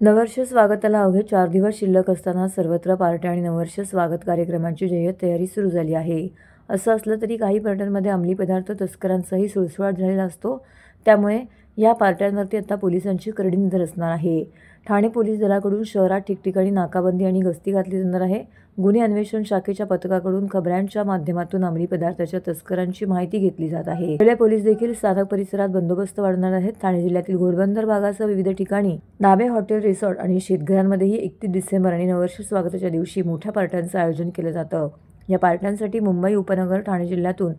नववर्ष स्वागताला अवघे 4 दिवस शिल्लक असताना सर्वत्र पार्ट्या आणि नववर्ष स्वागत कार्यक्रमांची जय्यत तयारी सुरू झाली आहे. असं असलं तरी काही पार्ट्यांमध्ये अंमली पदार्थ तस्करांचाही सुळसुळाट झालेला असतो. त्यामुळे या पार्ट्यांवरती आता पोलिसांची करडी नजर असणार आहे. ठाणे पोलीस दलाकडून शहरात ठिकठिकाणी नाकाबंदी आणि गस्ती घातली जाणार आहे. गुन्हे अन्वेषण शाखेच्या पथकाकडून खबऱ्यांच्या माध्यमातून अंमली पदार्थाच्या तस्करांची माहिती घेतली जात आहे. पहिल्या पोलीस देखील स्थानक परिसरात बंदोबस्त वाढवणार आहेत. ठाणे जिल्ह्यातील घोडबंदर भागासह विविध ठिकाणी नावे हॉटेल, रिसॉर्ट आणि शेतघरांमध्येही 31 डिसेंबर आणि नववर्ष स्वागताच्या दिवशी मोठ्या पार्ट्यांचं आयोजन केलं जातं. या पार्ट्यांसाठी मुंबई उपनगर, ठाणे जिल्ह्यातून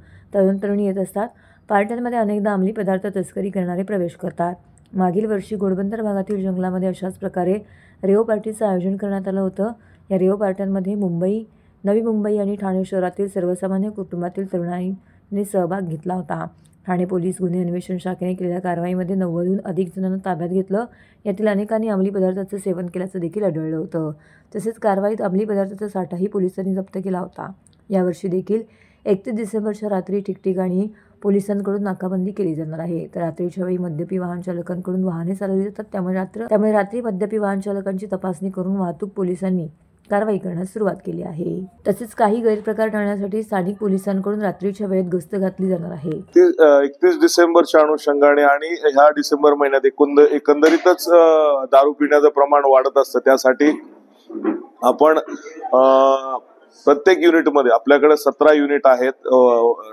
तरुण येत असतात. पार्ट्यांमध्ये अनेकदा अंमली पदार्थ तस्करी करणारे प्रवेश करतात. मागील वर्षी घोडबंदर भागातील जंगलामध्ये अशाच प्रकारे रेव पार्टीचं आयोजन करण्यात आलं होतं. या रेव पार्ट्यांमध्ये मुंबई, नवी मुंबई आणि ठाणे शहरातील सर्वसामान्य कुटुंबातील तरुणांनी सहभाग घेतला होता. ठाणे पोलीस गुन्हे अन्वेषण शाखेने केलेल्या कारवाईमध्ये 90हून अधिक जणांना ताब्यात घेतलं. यातील अनेकांनी अंमली पदार्थाचं सेवन केल्याचं देखील आढळलं होतं. तसेच कारवाईत अंमली पदार्थाचा साठाही पोलिसांनी जप्त केला होता. यावर्षी देखील 31 डिसेंबरच्या रात्री ठिकठिकाणी पोलिसांकडून नाकाबंदी केली जाणार आहे. तर रात्रीच्या वेळी मद्यपी वाहन चालकांकडून वाहने चालवली जातात. त्यामुळे रात्री मद्यपी वाहन चालकांची तपासणी करून वाहतूक पोलिसांनी कारवाई करण्यास सुरुवात केली आहे. तसेच काही गैरप्रकार टाळण्यासाठी स्थानिक पोलिसांकडून रात्रीच्या वेळेत गस्त घातली जाणार आहे. 31 डिसेंबरच्या अनुषंगाने आणि ह्या डिसेंबर महिन्यात एकंदरीतच दारू पिण्याचं प्रमाण वाढत असतं. त्यासाठी आपण प्रत्येक युनिटमध्ये आपल्याकडे 17 युनिट आहेत,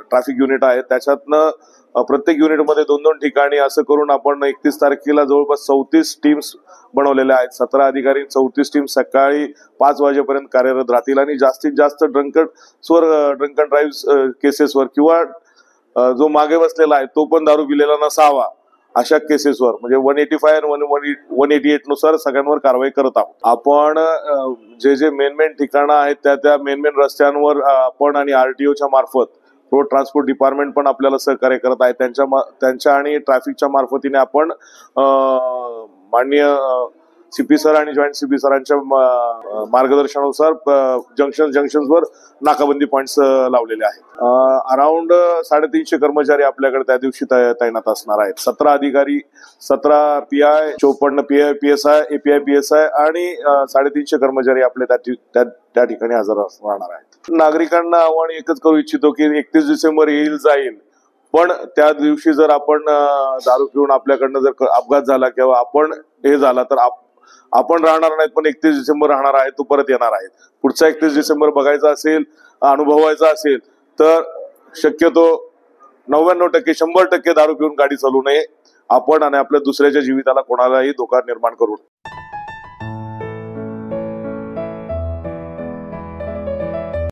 ट्रॅफिक युनिट आहेत. त्याच्यातनं प्रत्येक युनिटमध्ये 2-2 ठिकाणी असं करून आपण 31 तारखेला जवळपास 34 टीम्स बनवलेल्या आहेत. 17 अधिकारी, 34 टीम सकाळी 5 वाजेपर्यंत कार्यरत राहतील आणि जास्तीत जास्त ड्रंक अँड ड्राईव्ह केसेसवर किंवा जो मागे बसलेला आहे तो पण दारू पिलेला नसावा अशा केसेसवर म्हणजे 185 आणि 188 नुसार सगळ्यांवर कारवाई करत आहोत. आपण जे मेन ठिकाणं आहेत त्या मेन रस्त्यांवर आपण आणि RTOच्या मार्फत रोड ट्रान्सपोर्ट डिपार्टमेंट पण आपल्याला सहकार्य करत आहे. त्यांच्या आणि ट्रॅफिकच्या मार्फतीने आपण माननीय CP सर आणि जॉईंट CP सरांच्या मार्गदर्शनानुसार जंक्शन्सवर नाकाबंदी पॉइंट्स लावलेले आहेत. अराउंड 350 कर्मचारी आपल्याकडे त्या दिवशी तैनात असणार आहेत. 17 अधिकारी, 17 PI, 54 PSI, API PSI आणि 350 कर्मचारी आपले त्या ठिकाणी हजर राहणार आहेत. नागरिकांना आव्हान एकच करू इच्छितो की 31 डिसेंबर येईल जाईल, पण त्या दिवशी जर आपण दारू पिऊन आपल्याकडनं जर अपघात झाला किंवा आपण हे झाला तर आपण राहणार नाहीत, पण 31 डिसेंबर राहणार आहे, तो परत येणार आहे. पुढचा 31 डिसेंबर बघायचा असेल, अनुभवायचा असेल तर शक्यतो 99% 100% दारू पिऊन गाडी चालवू नये. आपण आणि आपल्या दुसऱ्याच्या जीविताला कोणालाही धोका निर्माण करू